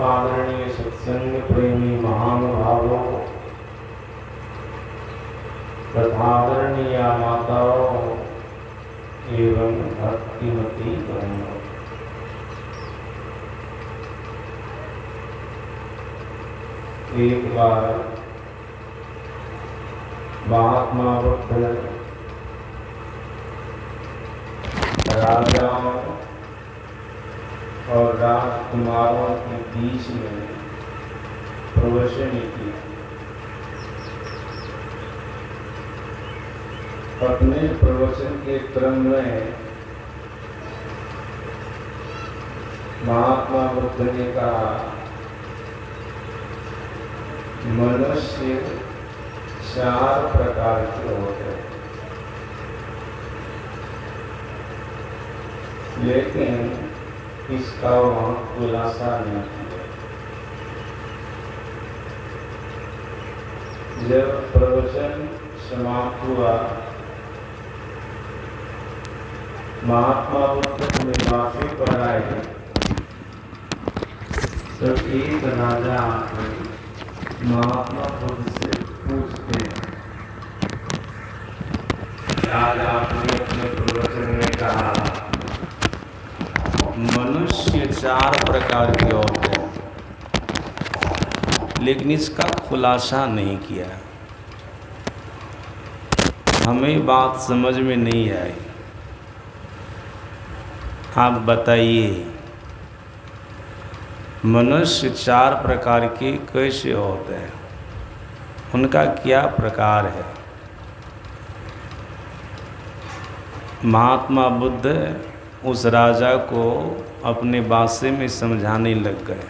आदरणीय सत्संग प्रेमी महानुभावों तथा आदरणीय माताओं एवं भक्तिमती बहनों, एक बार महात्मा बुद्ध राजाओं और राजकुमारों के बीच में प्रवचन की। अपने प्रवचन के क्रम में महात्मा बुद्ध ने कहा, मनुष्य 4 प्रकार के होते हैं, लेकिन इसका वहाँ खुलासा नहीं किया। जब प्रवचन समाप्त हुआ, महात्मा बुद्ध में माफी पर आए, तो एक राजा महात्मा बुद्ध से पूछते हैं, आज आपने अपने प्रवचन में कहा मनुष्य 4 प्रकार के होते हैं, लेकिन इसका खुलासा नहीं किया। हमें बात समझ में नहीं आई, आप बताइए मनुष्य 4 प्रकार के कैसे होते हैं, उनका क्या प्रकार है। महात्मा बुद्ध उस राजा को अपने भाषा में समझाने लग गए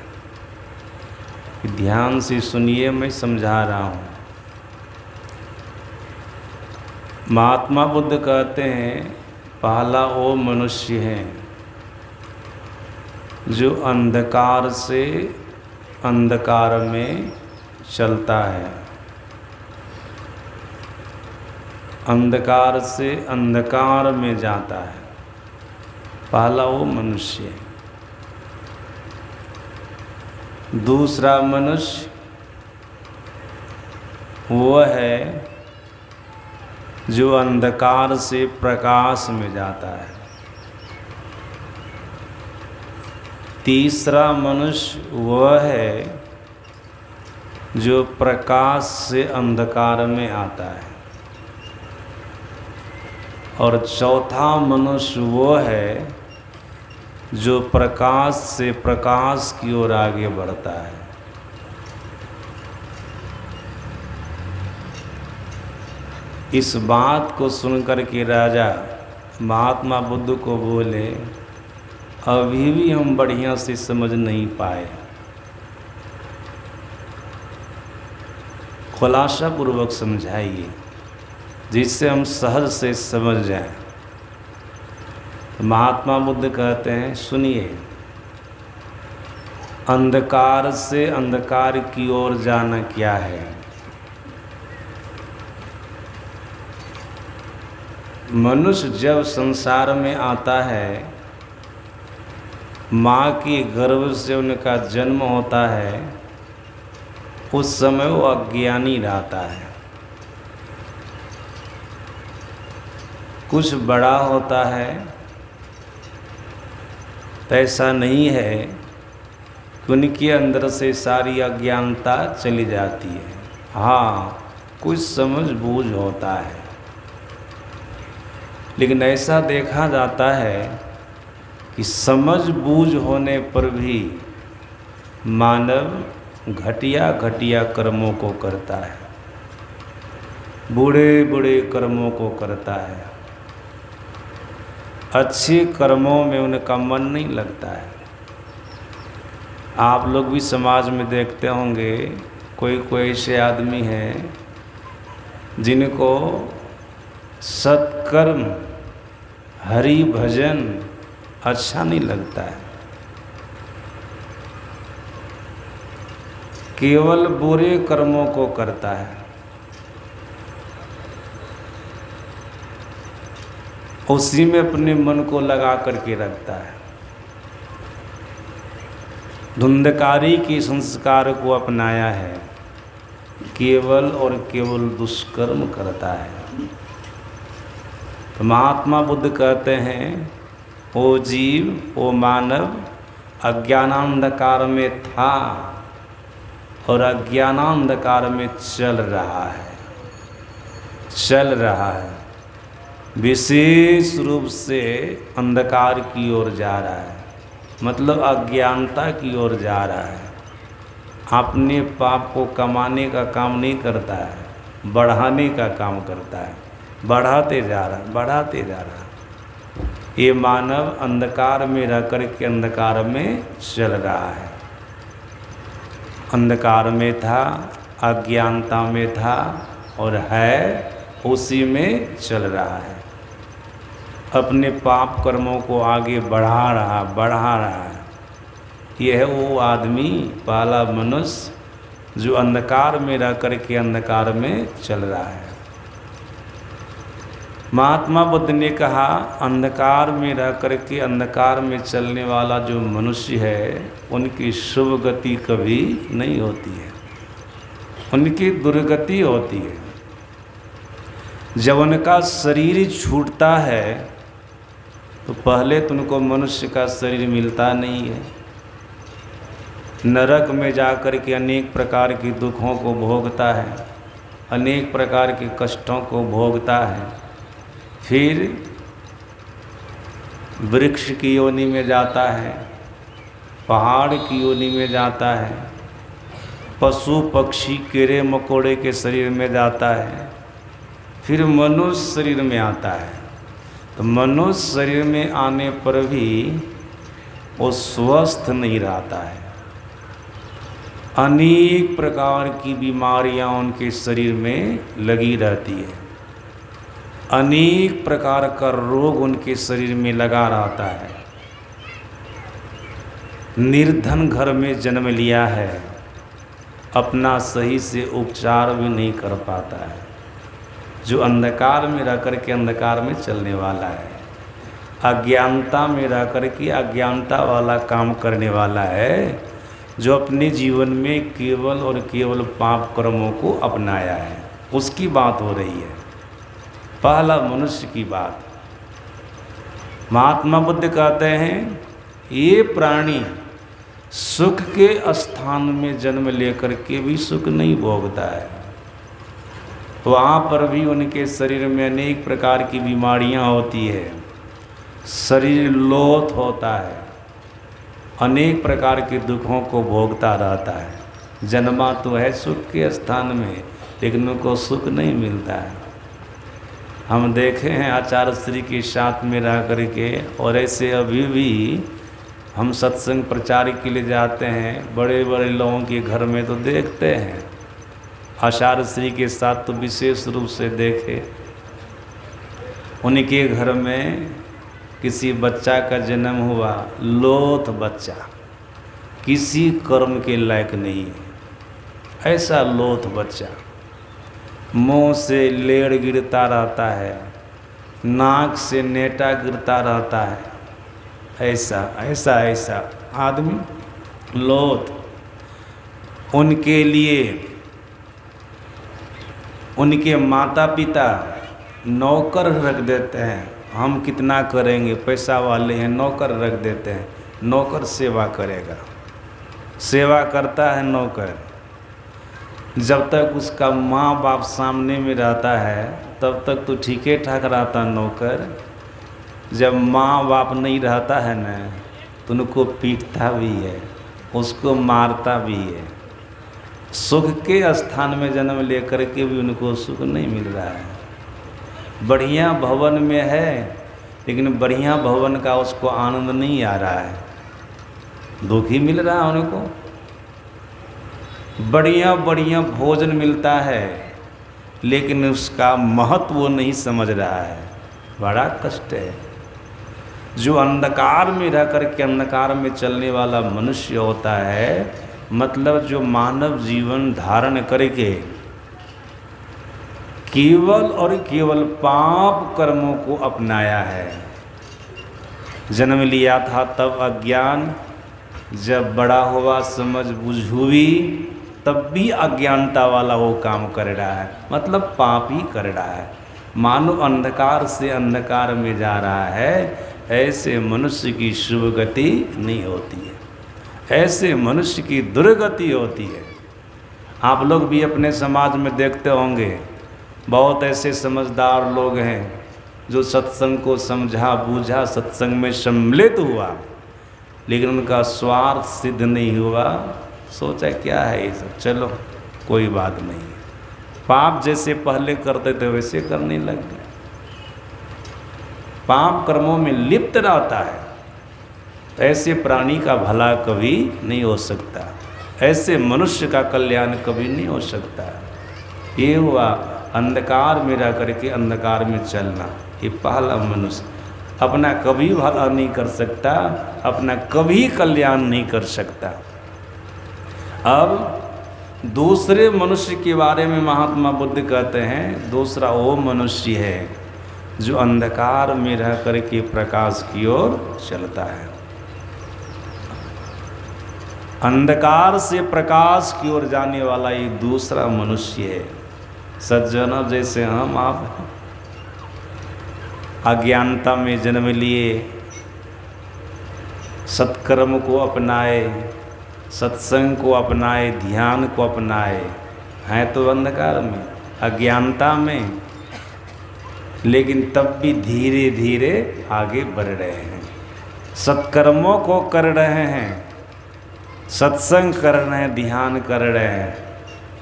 कि ध्यान से सुनिए, मैं समझा रहा हूँ। महात्मा बुद्ध कहते हैं, पहला वो मनुष्य है जो अंधकार से अंधकार में चलता है, अंधकार से अंधकार में जाता है, पहला वो मनुष्य है। दूसरा मनुष्य वो है जो अंधकार से प्रकाश में जाता है। तीसरा मनुष्य वह है जो प्रकाश से अंधकार में आता है। और चौथा मनुष्य वो है जो प्रकाश से प्रकाश की ओर आगे बढ़ता है। इस बात को सुनकर के राजा महात्मा बुद्ध को बोले, अभी भी हम बढ़िया से समझ नहीं पाए, खुलासा पूर्वक समझाइए जिससे हम सहज से समझ जाएं। महात्मा बुद्ध कहते हैं, सुनिए, अंधकार से अंधकार की ओर जाना क्या है। मनुष्य जब संसार में आता है, माँ के गर्भ से उनका जन्म होता है, उस समय वो अज्ञानी रहता है। कुछ बड़ा होता है तो ऐसा नहीं है कि उनके अंदर से सारी अज्ञानता चली जाती है। हाँ, कुछ समझ बूझ होता है, लेकिन ऐसा देखा जाता है कि समझ बूझ होने पर भी मानव घटिया घटिया कर्मों को करता है, बूढ़े बूढ़े कर्मों को करता है। अच्छे कर्मों में उनका मन नहीं लगता है। आप लोग भी समाज में देखते होंगे, कोई कोई ऐसे आदमी हैं जिनको सत्कर्म हरि भजन अच्छा नहीं लगता है, केवल बुरे कर्मों को करता है। उसी में अपने मन को लगा करके रखता है। धुंधकारी के संस्कार को अपनाया है, केवल और केवल दुष्कर्म करता है। तो महात्मा बुद्ध कहते हैं, ओ जीव, ओ मानव, अज्ञानांधकार में था और अज्ञानांधकार में चल रहा है, विशेष रूप से अंधकार की ओर जा रहा है, मतलब अज्ञानता की ओर जा रहा है। अपने पाप को कमाने का काम नहीं करता है, बढ़ाने का काम करता है, बढ़ाते जा रहा है। ये मानव अंधकार में रह कर के अंधकार में चल रहा है। अंधकार में था, अज्ञानता में था और है उसी में चल रहा है। अपने पाप कर्मों को आगे बढ़ा रहा है। यह है वो आदमी, पहला मनुष्य जो अंधकार में रह कर के अंधकार में चल रहा है। महात्मा बुद्ध ने कहा, अंधकार में रह कर के अंधकार में चलने वाला जो मनुष्य है, उनकी शुभ गति कभी नहीं होती है, उनकी दुर्गति होती है। जब उनका शरीर छूटता है तो पहले तो उनको मनुष्य का शरीर मिलता नहीं है। नरक में जाकर के अनेक प्रकार के दुखों को भोगता है, अनेक प्रकार के कष्टों को भोगता है। फिर वृक्ष की योनि में जाता है, पहाड़ की योनि में जाता है, पशु पक्षी कीड़े मकोड़े के शरीर में जाता है, फिर मनुष्य शरीर में आता है। तो मनुष्य शरीर में आने पर भी वो स्वस्थ नहीं रहता है। अनेक प्रकार की बीमारियां उनके शरीर में लगी रहती है, अनेक प्रकार का रोग उनके शरीर में लगा रहता है। निर्धन घर में जन्म लिया है, अपना सही से उपचार भी नहीं कर पाता है। जो अंधकार में रह कर के अंधकार में चलने वाला है, अज्ञानता में रह कर के अज्ञानता वाला काम करने वाला है, जो अपने जीवन में केवल और केवल पाप कर्मों को अपनाया है, उसकी बात हो रही है, पहला मनुष्य की बात। महात्मा बुद्ध कहते हैं, ये प्राणी सुख के स्थान में जन्म लेकर के भी सुख नहीं भोगता है। वहाँ पर भी उनके शरीर में अनेक प्रकार की बीमारियाँ होती है, शरीर लोथ होता है, अनेक प्रकार के दुखों को भोगता रहता है। जन्मा तो है सुख के स्थान में, लेकिन उनको सुख नहीं मिलता है। हम देखे हैं आचार्य श्री के साथ में रह करके, और ऐसे अभी भी हम सत्संग प्रचार के लिए जाते हैं, बड़े बड़े लोगों के घर में तो देखते हैं, आचार्य श्री के साथ तो विशेष रूप से देखे। उनके घर में किसी बच्चा का जन्म हुआ, लोथ बच्चा, किसी कर्म के लायक नहीं है, ऐसा लोथ बच्चा, मुंह से लेड़ गिरता रहता है, नाक से नेटा गिरता रहता है, ऐसा आदमी लोथ। उनके लिए उनके माता पिता नौकर रख देते हैं। हम कितना करेंगे, पैसा वाले हैं, नौकर रख देते हैं, नौकर सेवा करेगा, सेवा करता है नौकर। जब तक उसका माँ बाप सामने में रहता है तब तक तो ठीक ठाक रहता नौकर। जब माँ बाप नहीं रहता है न, तो उनको पीटता भी है, उसको मारता भी है। सुख के स्थान में जन्म लेकर के भी उनको सुख नहीं मिल रहा है। बढ़िया भवन में है, लेकिन बढ़िया भवन का उसको आनंद नहीं आ रहा है, दुखी मिल रहा है उनको। बढ़िया बढ़िया भोजन मिलता है, लेकिन उसका महत्व वो नहीं समझ रहा है, बड़ा कष्ट है। जो अंधकार में रह कर के अंधकार में चलने वाला मनुष्य होता है, मतलब जो मानव जीवन धारण करके केवल और केवल पाप कर्मों को अपनाया है। जन्म लिया था तब अज्ञान, जब बड़ा हुआ, समझ बूझ हुई, तब भी अज्ञानता वाला वो काम कर रहा है, मतलब पाप ही कर रहा है। मानो अंधकार से अंधकार में जा रहा है। ऐसे मनुष्य की शुभ गति नहीं होती है, ऐसे मनुष्य की दुर्गति होती है। आप लोग भी अपने समाज में देखते होंगे, बहुत ऐसे समझदार लोग हैं जो सत्संग को समझा बूझा, सत्संग में सम्मिलित हुआ, लेकिन उनका स्वार्थ सिद्ध नहीं हुआ। सोचा क्या है ये सब, चलो कोई बात नहीं है। पाप जैसे पहले करते थे वैसे करने लग गए, पाप कर्मों में लिप्त रहता है। तो ऐसे प्राणी का भला कभी नहीं हो सकता, ऐसे मनुष्य का कल्याण कभी नहीं हो सकता। ये हुआ अंधकार में रह करके अंधकार में चलना। ये पहला मनुष्य अपना कभी भला नहीं कर सकता, अपना कभी कल्याण नहीं कर सकता। अब दूसरे मनुष्य के बारे में महात्मा बुद्ध कहते हैं, दूसरा वो मनुष्य है जो अंधकार में रह करके प्रकाश की ओर चलता है। अंधकार से प्रकाश की ओर जाने वाला ये दूसरा मनुष्य है। सज्जनों जैसे हम आप अज्ञानता में जन्म लिए, सत्कर्म को अपनाए, सत्संग को अपनाए, ध्यान को अपनाए, हैं तो अंधकार में, अज्ञानता में, लेकिन तब भी धीरे धीरे आगे बढ़ रहे हैं। सत्कर्मों को कर रहे हैं, सत्संग कर रहे हैं, ध्यान कर रहे हैं।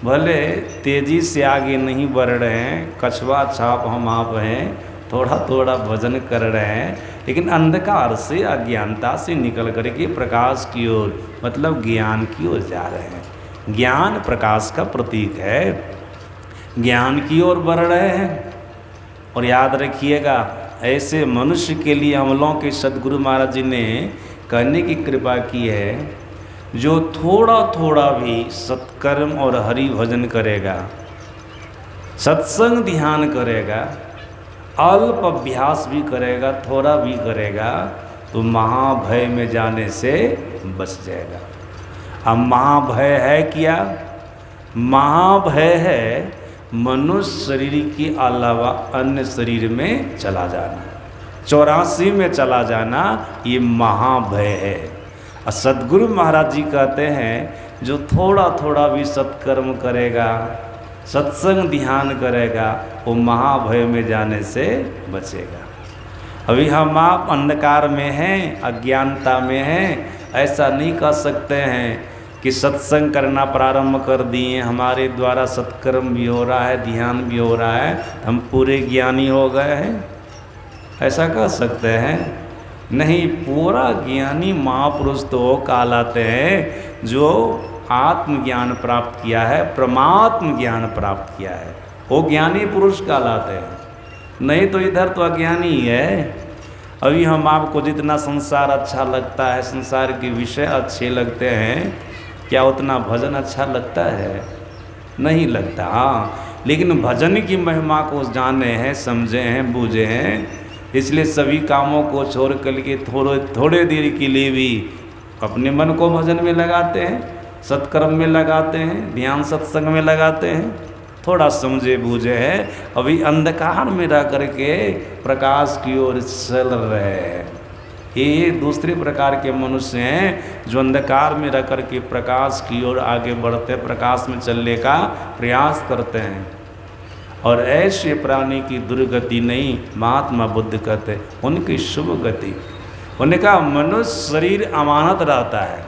भले तेजी से आगे नहीं बढ़ रहे हैं, कछुआ छाप हम आप हैं, थोड़ा थोड़ा भजन कर रहे हैं, लेकिन अंधकार से, अज्ञानता से निकल करके प्रकाश की ओर, मतलब ज्ञान की ओर जा रहे हैं। ज्ञान प्रकाश का प्रतीक है, ज्ञान की ओर बढ़ रहे हैं। और याद रखिएगा, ऐसे मनुष्य के लिए हम लोगों के सद्गुरु महाराज जी ने कहने की कृपा की है, जो थोड़ा थोड़ा भी सत्कर्म और हरि भजन करेगा, सत्संग ध्यान करेगा, अल्प अभ्यास भी करेगा, थोड़ा भी करेगा, तो महाभय में जाने से बच जाएगा। अब महाभय है क्या? महाभय है मनुष्य शरीर के अलावा अन्य शरीर में चला जाना, 84 में चला जाना, ये महाभय है। और सद्गुरु महाराज जी कहते हैं, जो थोड़ा थोड़ा भी सत्कर्म करेगा, सत्संग ध्यान करेगा, वो महाभय में जाने से बचेगा। अभी हम आप अंधकार में हैं, अज्ञानता में हैं, ऐसा नहीं कह सकते हैं कि सत्संग करना प्रारंभ कर दिए, हमारे द्वारा सत्कर्म भी हो रहा है, ध्यान भी हो रहा है, हम पूरे ज्ञानी हो गए हैं, ऐसा कह सकते हैं? नहीं, पूरा ज्ञानी महापुरुष तो वो कहलाते हैं जो आत्मज्ञान प्राप्त किया है, परमात्म ज्ञान प्राप्त किया है, वो ज्ञानी पुरुष कहलाते हैं। नहीं तो इधर तो अज्ञानी ही है। अभी हम आपको जितना संसार अच्छा लगता है, संसार के विषय अच्छे लगते हैं, क्या उतना भजन अच्छा लगता है? नहीं लगता। हाँ, लेकिन भजन की महिमा को जाने हैं, समझे हैं, बूझे हैं, इसलिए सभी कामों को छोड़ करके थोड़े देर के लिए भी अपने मन को भजन में लगाते हैं, सत्कर्म में लगाते हैं, ध्यान सत्संग में लगाते हैं, थोड़ा समझे बूझे है, अभी अंधकार में रह करके प्रकाश की ओर चल रहे हैं। ये दूसरे प्रकार के मनुष्य हैं जो अंधकार में रह करके प्रकाश की ओर आगे बढ़ते, प्रकाश में चलने का प्रयास करते हैं। और ऐसे प्राणी की दुर्गति नहीं, महात्मा बुद्ध कहते उनकी शुभ गति। उनका मनुष्य शरीर अमानत रहता है।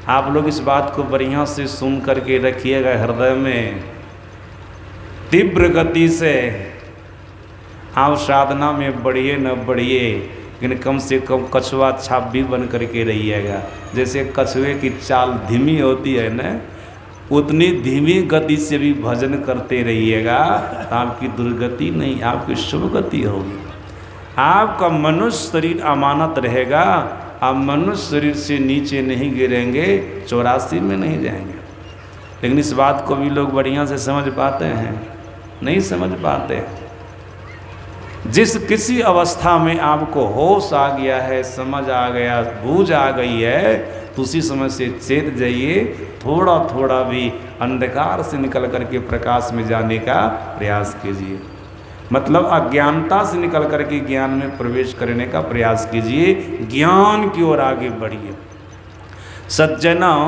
आप लोग इस बात को बढ़िया से सुन करके रखिएगा हृदय में। तीव्र गति से आप साधना में बढ़िए न बढ़िए, लेकिन कम से कम कछुआ छाप भी बन करके रहिएगा। जैसे कछुए की चाल धीमी होती है न, उतनी धीमी गति से भी भजन करते रहिएगा, तो आपकी दुर्गति नहीं, आपकी शुभ गति होगी। आपका मनुष्य शरीर अमानत रहेगा, आप मनुष्य शरीर से नीचे नहीं गिरेंगे, 84 में नहीं जाएंगे। लेकिन इस बात को भी लोग बढ़िया से समझ पाते हैं? नहीं समझ पाते। जिस किसी अवस्था में आपको होश आ गया है, समझ आ गया, बूझ आ गई है, तो उसी समय से चेत जाइए, थोड़ा थोड़ा भी अंधकार से निकल करके प्रकाश में जाने का प्रयास कीजिए। मतलब अज्ञानता से निकल करके ज्ञान में प्रवेश करने का प्रयास कीजिए, ज्ञान की ओर आगे बढ़िए। सज्जनों,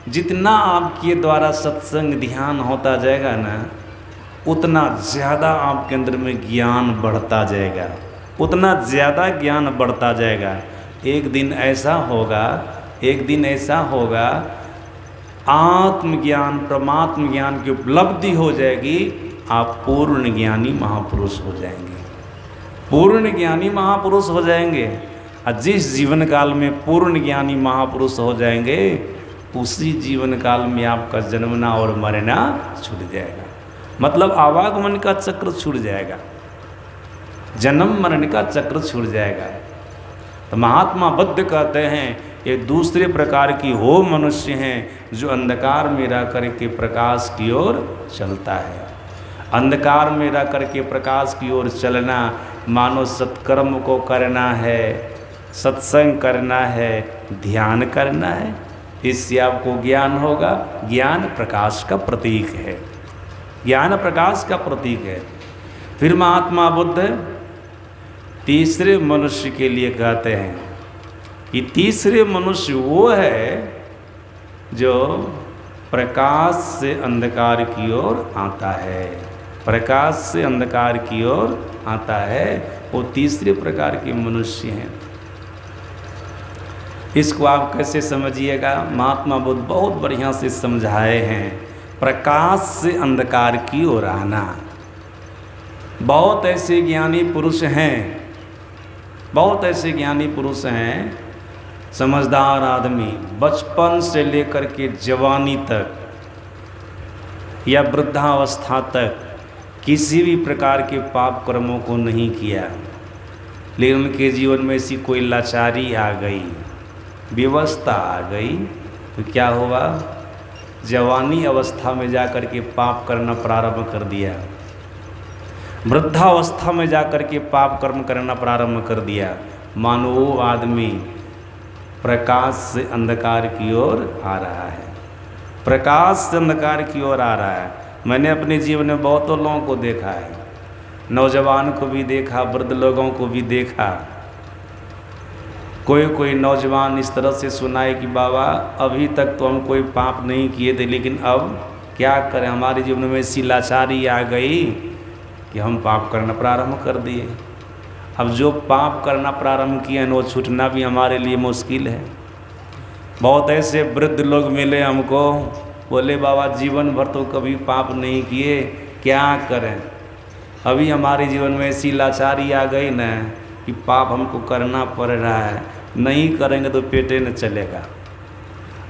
जितना आपके द्वारा सत्संग ध्यान होता जाएगा ना, उतना ज़्यादा आपके अंदर में ज्ञान बढ़ता जाएगा, उतना ज़्यादा ज्ञान बढ़ता जाएगा। एक दिन ऐसा होगा आत्मज्ञान परमात्म ज्ञान की उपलब्धि हो जाएगी, आप पूर्ण ज्ञानी महापुरुष हो जाएंगे, पूर्ण ज्ञानी महापुरुष हो जाएंगे। और जिस जीवन काल में पूर्ण ज्ञानी महापुरुष हो जाएंगे, उसी जीवन काल में आपका जन्मना और मरना छूट जाएगा। मतलब आवागमन का चक्र छूट जाएगा, जन्म मरण का चक्र छूट जाएगा। तो महात्मा बुद्ध कहते हैं ये दूसरे प्रकार की हो मनुष्य हैं जो अंधकार में रह करके प्रकाश की ओर चलता है। अंधकार में रह करके प्रकाश की ओर चलना मानो सत्कर्म को करना है, सत्संग करना है, ध्यान करना है, इससे आपको ज्ञान होगा। ज्ञान प्रकाश का प्रतीक है, ज्ञान प्रकाश का प्रतीक है। फिर महात्मा बुद्ध तीसरे मनुष्य के लिए कहते हैं कि तीसरे मनुष्य वो है जो प्रकाश से अंधकार की ओर आता है, प्रकाश से अंधकार की ओर आता है, वो तीसरे प्रकार के मनुष्य हैं। इसको आप कैसे समझिएगा, महात्मा बुद्ध बहुत बढ़िया से समझाए हैं। प्रकाश से अंधकार की ओर आना, बहुत ऐसे ज्ञानी पुरुष हैं, बहुत ऐसे ज्ञानी पुरुष हैं, समझदार आदमी, बचपन से लेकर के जवानी तक या वृद्धावस्था तक किसी भी प्रकार के पाप कर्मों को नहीं किया, लेकिन उनके जीवन में ऐसी कोई लाचारी आ गई, व्यवस्था आ गई, तो क्या हुआ, जवानी अवस्था में जाकर के पाप करना प्रारंभ कर दिया, वृद्धावस्था में जाकर के पाप कर्म करना प्रारंभ कर दिया। मानो वो आदमी प्रकाश से अंधकार की ओर आ रहा है, प्रकाश से अंधकार की ओर आ रहा है। मैंने अपने जीवन में बहुतों लोगों को देखा है, नौजवान को भी देखा, वृद्ध लोगों को भी देखा। कोई नौजवान इस तरह से सुनाए कि बाबा अभी तक तो हम कोई पाप नहीं किए थे, लेकिन अब क्या करें, हमारे जीवन में ऐसी लाचारी आ गई कि हम पाप करना प्रारंभ कर दिए। अब जो पाप करना प्रारंभ किए हैं वो छूटना भी हमारे लिए मुश्किल है। बहुत ऐसे वृद्ध लोग मिले हमको, बोले बाबा जीवन भर तो कभी पाप नहीं किए, क्या करें, अभी हमारे जीवन में ऐसी लाचारी आ गई ना कि पाप हमको करना पड़ रहा है, नहीं करेंगे तो पेटे न चलेगा।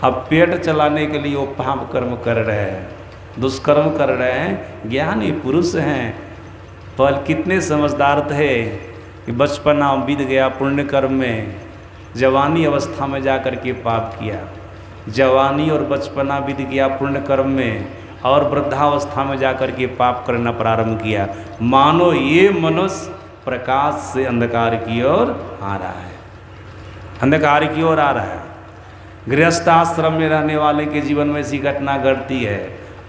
अब पेट चलाने के लिए वो पाप कर्म कर रहे हैं, दुष्कर्म कर रहे हैं। ज्ञानी पुरुष हैं, पर कितने समझदार थे कि बचपना बीत गया पुण्य कर्म में, जवानी अवस्था में जा कर के पाप किया, जवानी और बचपना बीत गया पुण्य कर्म में, और वृद्धावस्था में जा कर के पाप करना प्रारंभ किया। मानो ये मनुष्य प्रकाश से अंधकार की ओर आ रहा है, अंधकार की ओर आ रहा है। गृहस्थ आश्रम में रहने वाले के जीवन में ऐसी घटना घटती है,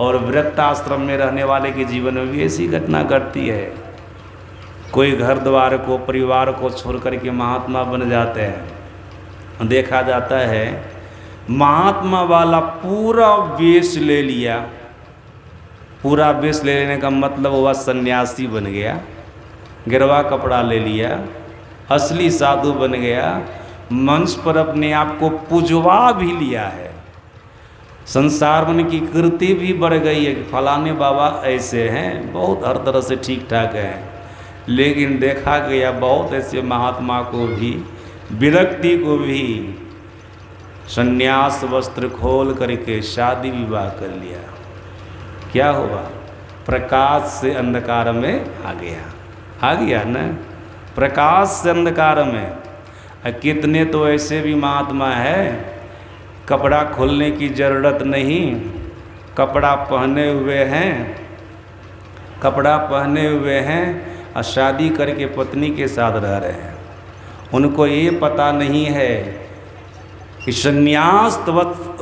और वृत्त आश्रम में रहने वाले के जीवन में भी ऐसी घटना घटती है। कोई घर द्वार को, परिवार को छोड़ करके महात्मा बन जाते हैं। देखा जाता है महात्मा वाला पूरा वेश ले लिया, पूरा वेश ले लेने का मतलब हुआ सन्यासी बन गया, गिरवा कपड़ा ले लिया, असली साधु बन गया, मंच पर अपने आप को पुजवा भी लिया है, संसार में की कीर्ति भी बढ़ गई है कि फलाने बाबा ऐसे हैं, बहुत हर तरह से ठीक ठाक हैं। लेकिन देखा गया बहुत ऐसे महात्मा को भी, विरक्ति को भी संन्यास वस्त्र खोल करके शादी विवाह कर लिया। क्या हुआ, प्रकाश से अंधकार में आ गया ना, प्रकाश से अंधकार में। कितने तो ऐसे भी महात्मा है, कपड़ा खोलने की ज़रूरत नहीं, कपड़ा पहने हुए हैं और शादी करके पत्नी के साथ रह रहे हैं। उनको ये पता नहीं है कि संन्यास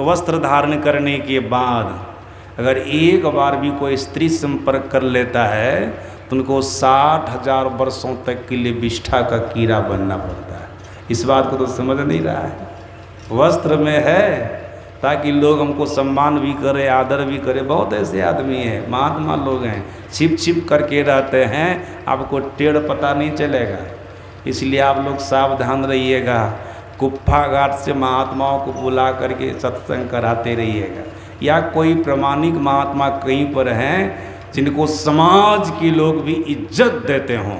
वस्त्र धारण करने के बाद अगर एक बार भी कोई स्त्री संपर्क कर लेता है तो उनको 60,000 वर्षों तक के लिए विष्ठा का कीड़ा बनना पड़ता है। इस बात को तो समझ नहीं रहा है। वस्त्र में है ताकि लोग हमको सम्मान भी करे, आदर भी करे। बहुत ऐसे आदमी हैं, महात्मा लोग हैं, छिप छिप करके रहते हैं, आपको टेढ़ पता नहीं चलेगा। इसलिए आप लोग सावधान रहिएगा। कुप्पा घाट से महात्माओं को बुला करके सत्संग कराते रहिएगा, या कोई प्रमाणिक महात्मा कहीं पर हैं जिनको समाज के लोग भी इज्जत देते हों,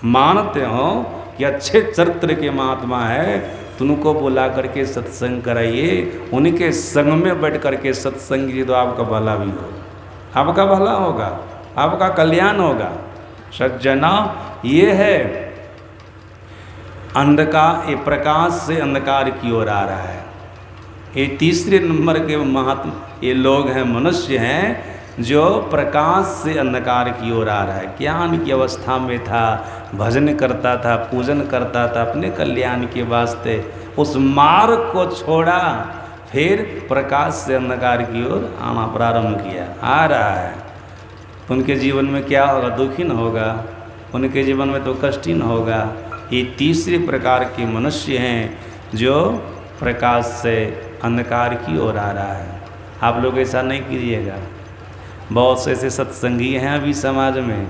मानते हों कि अच्छे चरित्र के महात्मा है, तो उनको बुला करके सत्संग कराइए। उनके संग में बैठ करके सत्संग की तो आपका भला भी होगा, आपका भला होगा, आपका कल्याण होगा। सज्जना, ये है अंधकार, ये प्रकाश से अंधकार की ओर आ रहा है। ये तीसरे नंबर के महात्मा ये लोग हैं, मनुष्य हैं जो प्रकाश से अंधकार की ओर आ रहा है। ज्ञान की अवस्था में था, भजन करता था, पूजन करता था अपने कल्याण के वास्ते, उस मार्ग को छोड़ा, फिर प्रकाश से अंधकार की ओर आना प्रारंभ किया, आ रहा है। उनके जीवन में क्या होगा? दुखी न होगा, उनके जीवन में तो कष्ट ही न होगा। ये तीसरे प्रकार के मनुष्य हैं जो प्रकाश से अंधकार की ओर आ रहा है। आप लोग ऐसा नहीं कीजिएगा। बहुत से ऐसे सत्संगी हैं अभी समाज में,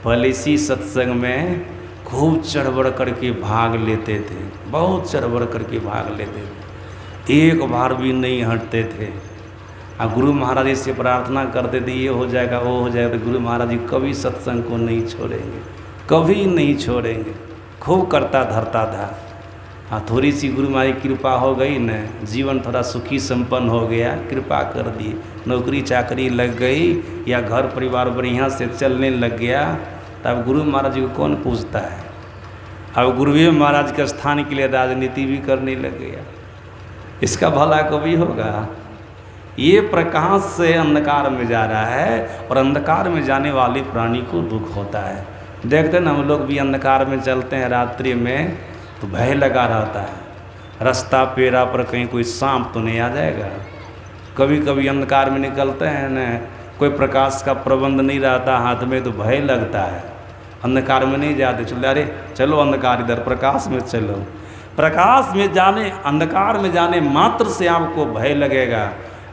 पहले इसी सत्संग में खूब चढ़ बढ़ करके भाग लेते थे, बहुत चढ़ बढ़ करके भाग लेते थे, एक बार भी नहीं हटते थे। और गुरु महाराज जी से प्रार्थना करते थे ये हो जाएगा वो हो जाएगा, तो गुरु महाराज जी कभी सत्संग को नहीं छोड़ेंगे, कभी नहीं छोड़ेंगे। खूब करता धरता था। हाँ, थोड़ी सी गुरु महाराज की कृपा हो गई न, जीवन थोड़ा सुखी संपन्न हो गया, कृपा कर दी, नौकरी चाकरी लग गई या घर परिवार बढ़िया से चलने लग गया, तब गुरु महाराज जी को कौन पूछता है। अब गुरुदेव महाराज के स्थान के लिए राजनीति भी करने लग गया। इसका भला कभी होगा? ये प्रकाश से अंधकार में जा रहा है, और अंधकार में जाने वाले प्राणी को दुख होता है। देखते हैं ना, हम लोग भी अंधकार में चलते हैं रात्रि में तो भय लगा रहता है, रास्ता पेरा पर कहीं कोई सांप तो नहीं आ जाएगा। कभी कभी अंधकार में निकलते हैं न, कोई प्रकाश का प्रबंध नहीं रहता हाथ में, तो भय लगता है, अंधकार में नहीं जाते। चलो अरे चलो अंधकार इधर, प्रकाश में चलो। प्रकाश में जाने, अंधकार में जाने मात्र से आपको भय लगेगा।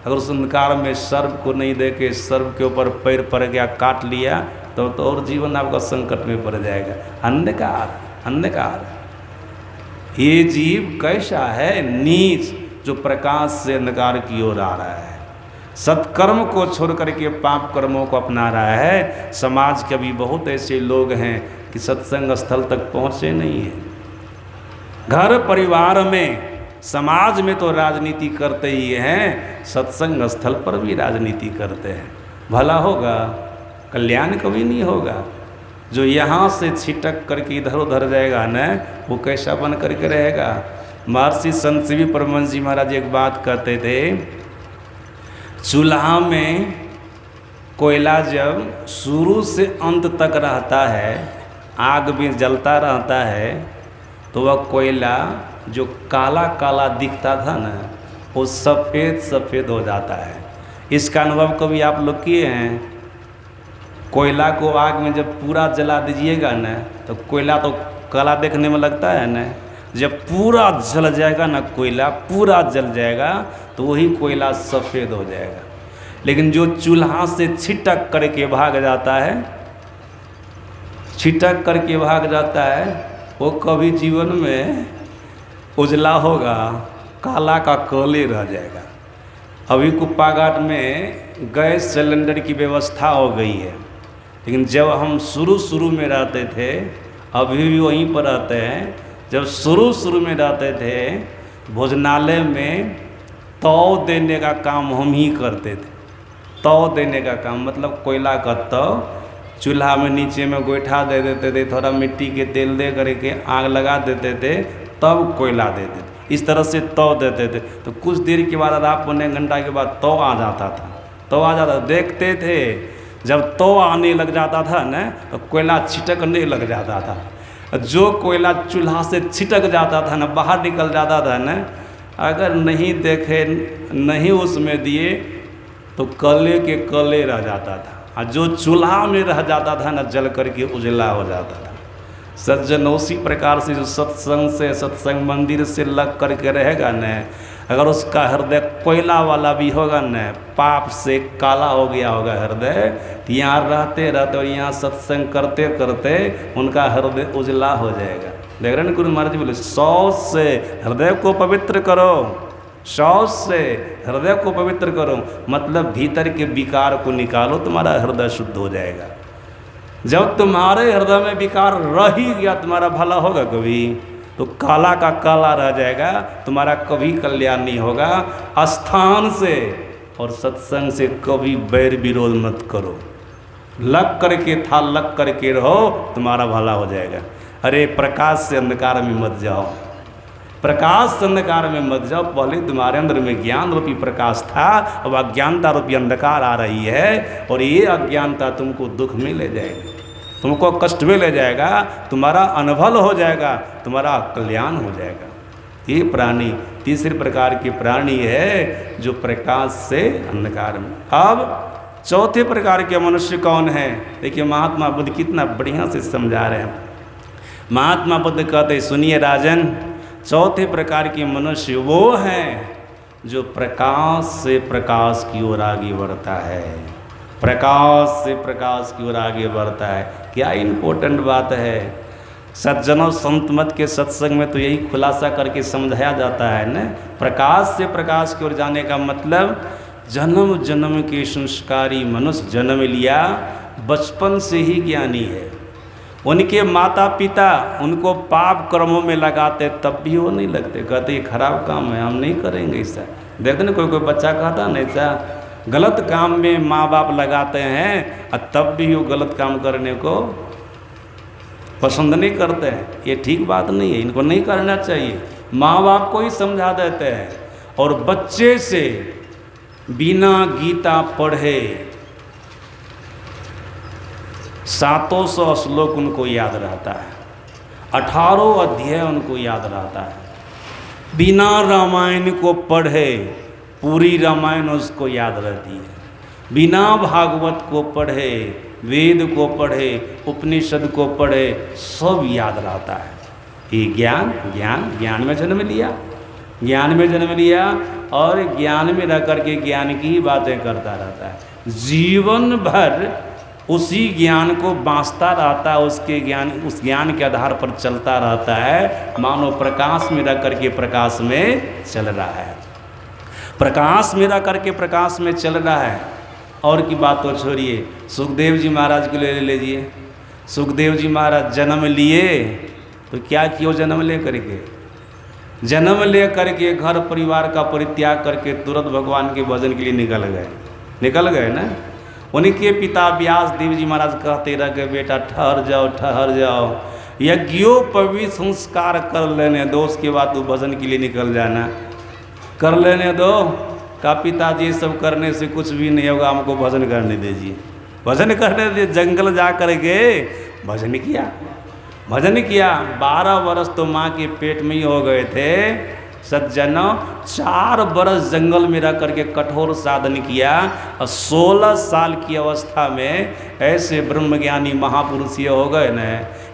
अगर उस अंधकार में सर्प को नहीं देखे, सर्प के ऊपर पैर पड़ गया, काट लिया, तो और जीवन आपका संकट में पड़ जाएगा। अंधकार, अंधकार। ये जीव कैसा है? नीच, जो प्रकाश से अंधकार की ओर आ रहा है, सत्कर्म को छोड़ करके पाप कर्मों को अपना रहा है। समाज के भी बहुत ऐसे लोग हैं कि सत्संग स्थल तक पहुँचे नहीं हैं। घर परिवार में, समाज में तो राजनीति करते ही हैं, सत्संग स्थल पर भी राजनीति करते हैं। भला होगा? कल्याण कभी नहीं होगा। जो यहाँ से छिटक करके इधर उधर जाएगा न, वो कैसा बन करके रहेगा? महर्षि संत शिवी परमहंस जी महाराज एक बात कहते थे, चूल्हा में कोयला जब शुरू से अंत तक रहता है, आग में जलता रहता है, तो वह कोयला जो काला काला दिखता था ना, वो सफ़ेद सफ़ेद हो जाता है। इसका अनुभव कभी आप लोग किए हैं? कोयला को आग में जब पूरा जला दीजिएगा ना, तो कोयला तो काला देखने में लगता है ना, जब पूरा जल जाएगा ना, कोयला पूरा जल जाएगा, तो वही कोयला सफ़ेद हो जाएगा। लेकिन जो चूल्हा से छिटक करके भाग जाता है, छिटक करके भाग जाता है, वो कभी जीवन में उजला होगा, काला का काले रह जाएगा। अभी कुप्पा घाट में गैस सिलेंडर की व्यवस्था हो गई है, लेकिन जब हम शुरू में रहते थे, अभी भी वहीं पर रहते हैं, जब शुरू में रहते थे, भोजनालय में तौ देने का काम हम ही करते थे। तौ देने का काम मतलब कोयला का तौ, चूल्हा में नीचे में गोईठा दे देते थे, थोड़ा मिट्टी के तेल दे करके आग लगा देते थे, तब कोयला देते थे। इस तरह से तौ देते थे। तो कुछ देर के बाद, आधा पौने घंटा के बाद तौ आ जाता था। तौ आ जाता, देखते थे जब तौ आने लग जाता था न, तो कोयला छिटकने लग जाता था। जो कोयला चूल्हा से छिटक जाता था न, बाहर निकल जाता था न, अगर नहीं देखे, नहीं उसमें दिए तो कले के कले रह जाता था, और जो चूल्हा में रह जाता था ना जल करके उजला हो जाता था। सज्जन उसी प्रकार से जो सत्संग से, सत्संग मंदिर से लग करके रहेगा न, अगर उसका हृदय कोयला वाला भी होगा न, पाप से काला हो गया होगा हृदय, तो यहाँ रहते रहते और यहाँ सत्संग करते करते उनका हृदय उजला हो जाएगा। देख रहे हैं गुरु महाराज जी बोले शौच से हृदय को पवित्र करो, शौच से हृदय को पवित्र करो, मतलब भीतर के विकार को निकालो, तुम्हारा हृदय शुद्ध हो जाएगा। जब तुम्हारे हृदय में विकार रह ही गया, तुम्हारा भला होगा कभी? तो काला का काला रह जाएगा, तुम्हारा कभी कल्याण नहीं होगा। स्थान से और सत्संग से कभी बैर विरोध मत करो, लग करके था लग करके रहो, तुम्हारा भला हो जाएगा। अरे प्रकाश से अंधकार में मत जाओ, प्रकाश से अंधकार में मत जाओ। पहले तुम्हारे अंदर में ज्ञान रूपी प्रकाश था, अब अज्ञानता रूपी अंधकार आ रही है, और ये अज्ञानता तुमको दुख में ले जाएगी, तुमको कष्ट में ले जाएगा, तुम्हारा अनभल हो जाएगा, तुम्हारा कल्याण हो जाएगा। ये प्राणी तीसरे प्रकार के प्राणी है जो प्रकाश से अंधकार में। अब चौथे प्रकार के मनुष्य कौन है? देखिए महात्मा बुद्ध कितना बढ़िया से समझा रहे हैं। महात्मा बुद्ध कहते सुनिए राजन, चौथे प्रकार के मनुष्य वो हैं जो प्रकाश से प्रकाश की ओर आगे बढ़ता है, प्रकाश से प्रकाश की ओर आगे बढ़ता है। क्या इम्पोर्टेंट बात है। सज्जनों संत मत के सत्संग में तो यही खुलासा करके समझाया जाता है न, प्रकाश से प्रकाश की ओर जाने का मतलब जन्म जन्म के संस्कारी मनुष्य जन्म लिया, बचपन से ही ज्ञानी है। उनके माता पिता उनको पाप कर्मों में लगाते तब भी वो नहीं लगते, कहते ये खराब काम है, हम नहीं करेंगे ऐसा। देखते ना कोई कोई बच्चा कहता ना ऐसा, गलत काम में माँ बाप लगाते हैं और तब भी वो गलत काम करने को पसंद नहीं करते हैं। ये ठीक बात नहीं है, इनको नहीं करना चाहिए। माँ बाप को ही समझा देते हैं, और बच्चे से बिना गीता पढ़े 700 श्लोक उनको याद रहता है, 18 अध्याय उनको याद रहता है। बिना रामायण को पढ़े पूरी रामायण उसको याद रहती है, बिना भागवत को पढ़े, वेद को पढ़े, उपनिषद को पढ़े, सब याद रहता है। ये ज्ञान ज्ञान ज्ञान में जन्म लिया, ज्ञान में जन्म लिया, और ज्ञान में रह करके ज्ञान की ही बातें करता रहता है। जीवन भर उसी ज्ञान को बाँचता रहता है, उसके ज्ञान, उस ज्ञान के आधार पर चलता रहता है, मानो प्रकाश में रह करके प्रकाश में चल रहा है, प्रकाश में रह करके प्रकाश में चल रहा है। और की बात तो छोड़िए, सुखदेव जी महाराज को ले लीजिए। सुखदेव जी महाराज जन्म लिए तो क्या किया? जन्म ले करके, जन्म ले करके घर परिवार का परित्याग करके तुरंत भगवान के भजन के लिए निकल गए ना। उनके पिता व्यास देव जी महाराज कहते रह गए, बेटा ठहर जाओ, यज्ञोपवीत संस्कार कर लेने दो, उसके बाद तू भजन के लिए निकल जाना, कर लेने दो। का पिताजी सब करने से कुछ भी नहीं होगा, हमको भजन करने दीजिए, भजन करने दीजिए। जंगल जा करके भजन किया, भजन किया। 12 वर्ष तो माँ के पेट में ही हो गए थे सज्जनों। 4 वर्ष जंगल में रह करके कठोर साधन किया, और 16 साल की अवस्था में ऐसे ब्रह्मज्ञानी महापुरुष ये हो गए न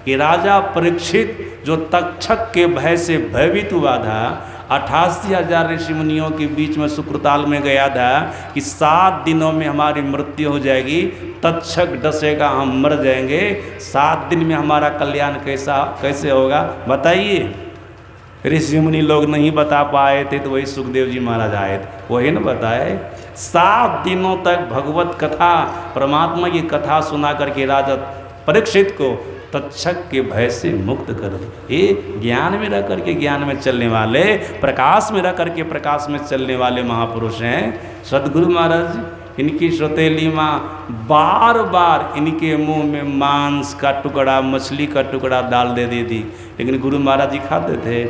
कि राजा परीक्षित जो तक्षक के भय से भयभीत हुआ था, 88,000 ऋषि मुनियों के बीच में सुक्रताल में गया था कि 7 दिनों में हमारी मृत्यु हो जाएगी, तक्षक डसेगा, हम मर जाएंगे, 7 दिन में हमारा कल्याण कैसे होगा बताइए। ऋषि मुनि लोग नहीं बता पाए थे, तो वही सुखदेव जी महाराज आए थे, वही न बताए। 7 दिनों तक भगवत कथा, परमात्मा की कथा सुना करके राजा परीक्षित को तक्षक के भय से मुक्त कर दो। ये ज्ञान में रह करके ज्ञान में चलने वाले, प्रकाश में रह करके प्रकाश में चलने वाले महापुरुष हैं सदगुरु महाराज। इनकी सौतेली माँ बार बार इनके मुंह में मांस का टुकड़ा, मछली का टुकड़ा डाल दे दी थी, लेकिन गुरु महाराज जी खाते थे,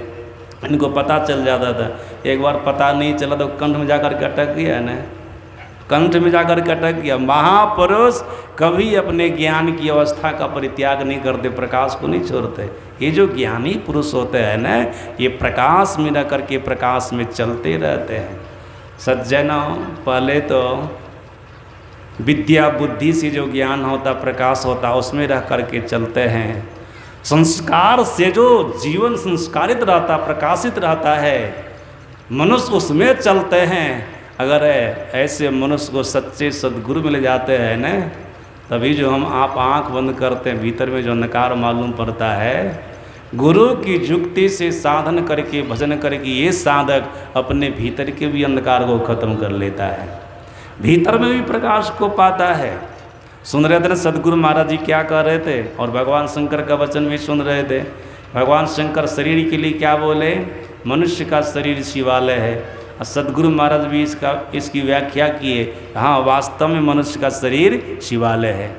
इनको पता चल जाता था। एक बार पता नहीं चला तो कंठ में जाकर के अटक गया ना, कंठ में जाकर के अटक गया। महापुरुष कभी अपने ज्ञान की अवस्था का परित्याग नहीं करते, प्रकाश को नहीं छोड़ते। ये जो ज्ञानी पुरुष होते हैं ना, ये प्रकाश में रह करके प्रकाश में चलते रहते हैं। सज्जनों, पहले तो विद्या बुद्धि से जो ज्ञान होता, प्रकाश होता, उसमें रह करके चलते हैं। संस्कार से जो जीवन संस्कारित रहता, प्रकाशित रहता है, मनुष्य उसमें चलते हैं। अगर ऐसे मनुष्य को सच्चे सद्गुरु मिल जाते हैं न, तभी जो हम आप आँख बंद करते हैं, भीतर में जो अंधकार मालूम पड़ता है, गुरु की युक्ति से साधन करके भजन करके ये साधक अपने भीतर के भी अंधकार को खत्म कर लेता है, भीतर में भी प्रकाश को पाता है। सुन रहे थे ना सदगुरु महाराज जी क्या कह रहे थे, और भगवान शंकर का वचन भी सुन रहे थे। भगवान शंकर शरीर के लिए क्या बोले, मनुष्य का शरीर शिवालय है। और सदगुरु महाराज भी इसकी व्याख्या किए, हाँ वास्तव में मनुष्य का शरीर शिवालय है।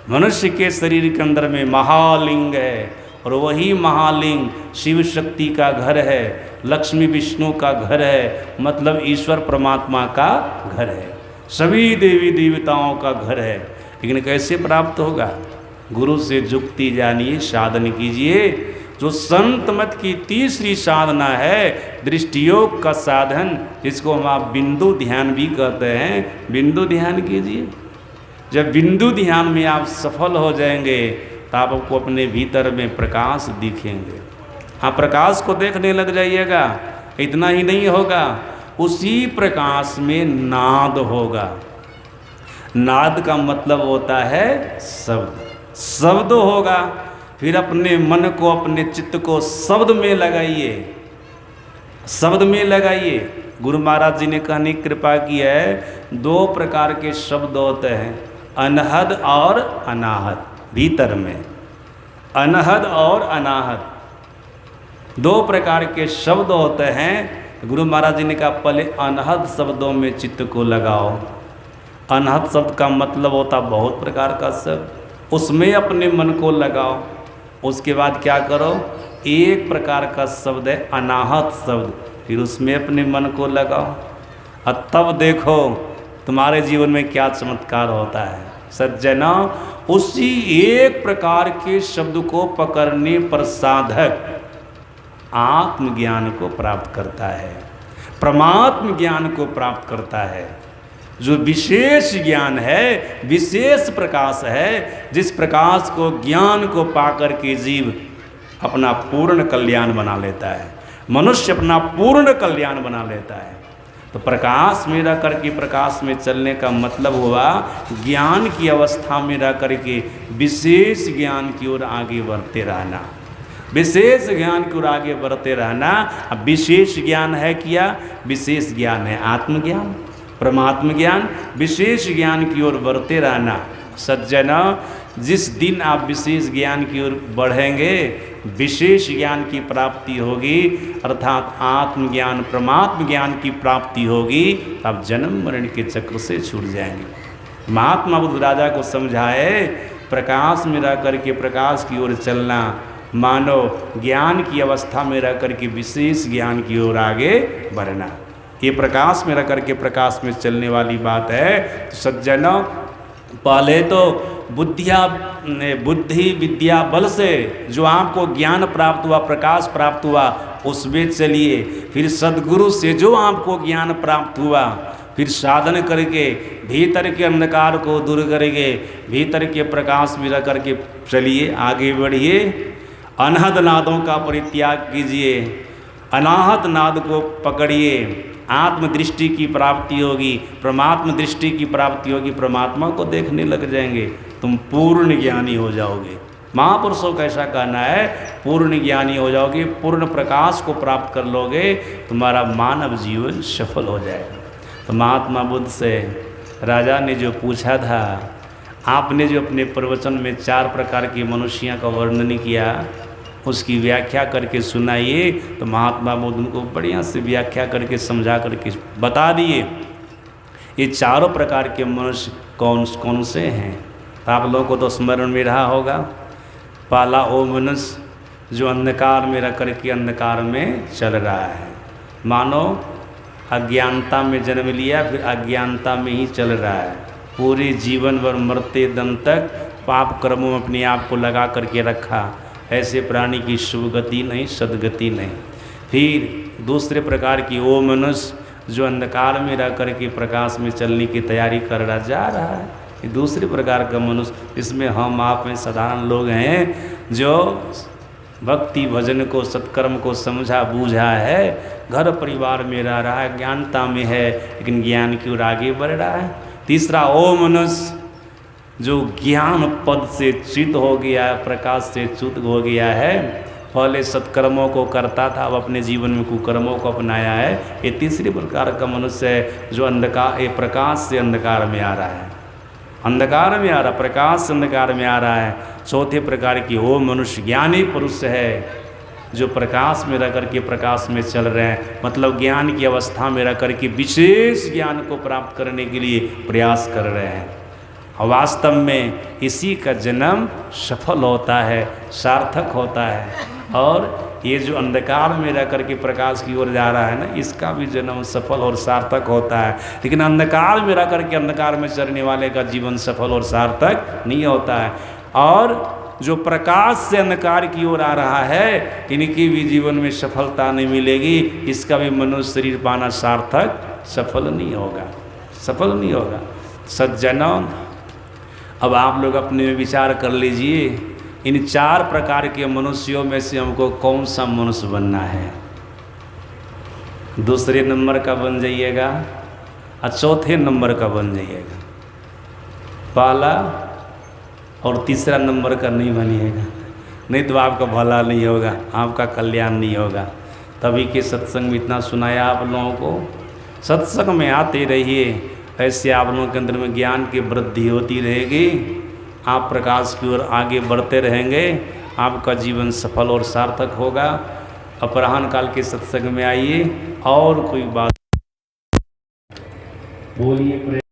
मनुष्य के शरीर के अंदर में महालिंग है, और वही महालिंग शिव शक्ति का घर है, लक्ष्मी विष्णु का घर है, मतलब ईश्वर परमात्मा का घर है, सभी देवी देवताओं का घर है। लेकिन कैसे प्राप्त होगा? गुरु से जुक्ति जानिए, साधन कीजिए। जो संत मत की तीसरी साधना है, दृष्टियोग का साधन, जिसको हम आप बिंदु ध्यान भी कहते हैं, बिंदु ध्यान कीजिए। जब बिंदु ध्यान में आप सफल हो जाएंगे, तो आपको अपने भीतर में प्रकाश दिखेंगे। हाँ, प्रकाश को देखने लग जाइएगा। इतना ही नहीं होगा, उसी प्रकाश में नाद होगा। नाद का मतलब होता है शब्द, शब्द होगा। फिर अपने मन को, अपने चित्त को शब्द में लगाइए, शब्द में लगाइए। गुरु महाराज जी ने कहने की कृपा की है, 2 प्रकार के शब्द होते हैं, अनहद और अनाहत। भीतर में अनहद और अनाहत 2 प्रकार के शब्द होते हैं। गुरु महाराज जी ने कहा पहले अनहद शब्दों में चित्त को लगाओ। अनहद शब्द का मतलब होता बहुत प्रकार का शब्द, उसमें अपने मन को लगाओ। उसके बाद क्या करो, एक प्रकार का शब्द है अनाहत शब्द, फिर उसमें अपने मन को लगाओ, और तब देखो तुम्हारे जीवन में क्या चमत्कार होता है। सज्जना, उसी एक प्रकार के शब्द को पकड़ने पर साधक आत्मज्ञान को प्राप्त करता है, परमात्म ज्ञान को प्राप्त करता है। जो विशेष ज्ञान है, विशेष प्रकाश है, जिस प्रकाश को, ज्ञान को पाकर के जीव अपना पूर्ण कल्याण बना लेता है, मनुष्य अपना पूर्ण कल्याण बना लेता है। तो प्रकाश में रह करके प्रकाश में चलने का मतलब हुआ ज्ञान की अवस्था में रह करके विशेष ज्ञान की ओर आगे बढ़ते रहना, विशेष ज्ञान की ओर आगे बढ़ते रहना। अब विशेष ज्ञान है क्या? विशेष ज्ञान है आत्मज्ञान, परमात्म ज्ञान। विशेष ज्ञान की ओर बढ़ते रहना। सज्जना, जिस दिन आप विशेष ज्ञान की ओर बढ़ेंगे, विशेष ज्ञान की प्राप्ति होगी, अर्थात आत्मज्ञान, परमात्म ज्ञान की प्राप्ति होगी, आप जन्म मरण के चक्र से छूट जाएंगे। महात्मा बुद्ध राजा को समझाए, प्रकाश में रह करके प्रकाश की ओर चलना, मानो ज्ञान की अवस्था में रह करके विशेष ज्ञान की ओर आगे बढ़ना। ये प्रकाश में रह करके प्रकाश में चलने वाली बात है। तो सज्जनों, पहले तो बुद्धि विद्या बल से जो आपको ज्ञान प्राप्त हुआ, प्रकाश प्राप्त हुआ, उसमें चलिए। फिर सद्गुरु से जो आपको ज्ञान प्राप्त हुआ, फिर साधन करके भीतर के अंधकार को दूर करके भीतर के प्रकाश में रह करके चलिए, आगे बढ़िए। अनहद नादों का परित्याग कीजिए, अनाहत नाद को पकड़िए। आत्मदृष्टि की प्राप्ति होगी, परमात्म दृष्टि की प्राप्ति होगी, परमात्मा को देखने लग जाएंगे, तुम पूर्ण ज्ञानी हो जाओगे। महापुरुषों का ऐसा कहना है, पूर्ण ज्ञानी हो जाओगे, पूर्ण प्रकाश को प्राप्त कर लोगे, तुम्हारा मानव जीवन सफल हो जाएगा। तो महात्मा बुद्ध से राजा ने जो पूछा था, आपने जो अपने प्रवचन में 4 प्रकार के मनुष्यों का वर्णन किया, उसकी व्याख्या करके सुनाइए। तो महात्मा बुद्ध उनको बढ़िया से व्याख्या करके समझा करके बता दिए, ये 4 प्रकार के मनुष्य कौन कौन से हैं। तो आप लोगों को तो स्मरण में रहा होगा। पहला वो मनुष्य जो अंधकार में रह करके अंधकार में चल रहा है, मानो अज्ञानता में जन्म लिया, फिर अज्ञानता में ही चल रहा है, पूरे जीवन भर मरते दम तक पाप कर्मों में अपने आप को लगा करके रखा। ऐसे प्राणी की शुभ गति नहीं, सदगति नहीं। फिर दूसरे प्रकार की वो मनुष्य जो अंधकार में रह करके प्रकाश में चलने की तैयारी कर रहा जा रहा है, ये दूसरे प्रकार का मनुष्य। इसमें हम आप में साधारण लोग हैं जो भक्ति भजन को, सत्कर्म को समझा बूझा है, घर परिवार में रह रहा है, ज्ञानता में है, लेकिन ज्ञान की ओर आगे बढ़ रहा है। तीसरा वो मनुष्य जो ज्ञान पद से च्युत हो गया है, प्रकाश से च्युत हो गया है, पहले सत्कर्मों को करता था, अब अपने जीवन में कुकर्मों को अपनाया है। ये तीसरे प्रकार का मनुष्य है जो अंधकार, ये प्रकाश से अंधकार में आ रहा है, अंधकार में आ रहा, प्रकाश से अंधकार में आ रहा है। चौथे प्रकार की वो मनुष्य ज्ञानी पुरुष है जो प्रकाश में रह करके प्रकाश में चल रहे हैं, मतलब ज्ञान की अवस्था में रह करके विशेष ज्ञान को प्राप्त करने के लिए प्रयास कर रहे हैं। और वास्तव में इसी का जन्म सफल होता है, सार्थक होता है। और ये जो अंधकार में रह करके प्रकाश की ओर जा रहा है ना, इसका भी जन्म सफल और सार्थक होता है। लेकिन अंधकार में रह करके अंधकार में चलने वाले का जीवन सफल और सार्थक नहीं होता है। और जो प्रकाश से अंधकार की ओर आ रहा है, इनकी भी जीवन में सफलता नहीं मिलेगी, इसका भी मनुष्य शरीर पाना सार्थक सफल नहीं होगा, सफल नहीं होगा। सज्जनों, अब आप लोग अपने में विचार कर लीजिए, इन चार प्रकार के मनुष्यों में से हमको कौन सा मनुष्य बनना है। दूसरे नंबर का बन जाइएगा और चौथे नंबर का बन जाइएगा, पहला और तीसरा नंबर का नहीं बनिएगा, नहीं तो आपका भला नहीं होगा, आपका कल्याण नहीं होगा। तभी के सत्संग में इतना सुनाया आप लोगों को। सत्संग में आते रहिए, ऐसे आप लोगों के अंदर में ज्ञान की वृद्धि होती रहेगी, आप प्रकाश की ओर आगे बढ़ते रहेंगे, आपका जीवन सफल और सार्थक होगा। अपराह्न काल के सत्संग में आइए और कोई बात बोलिए।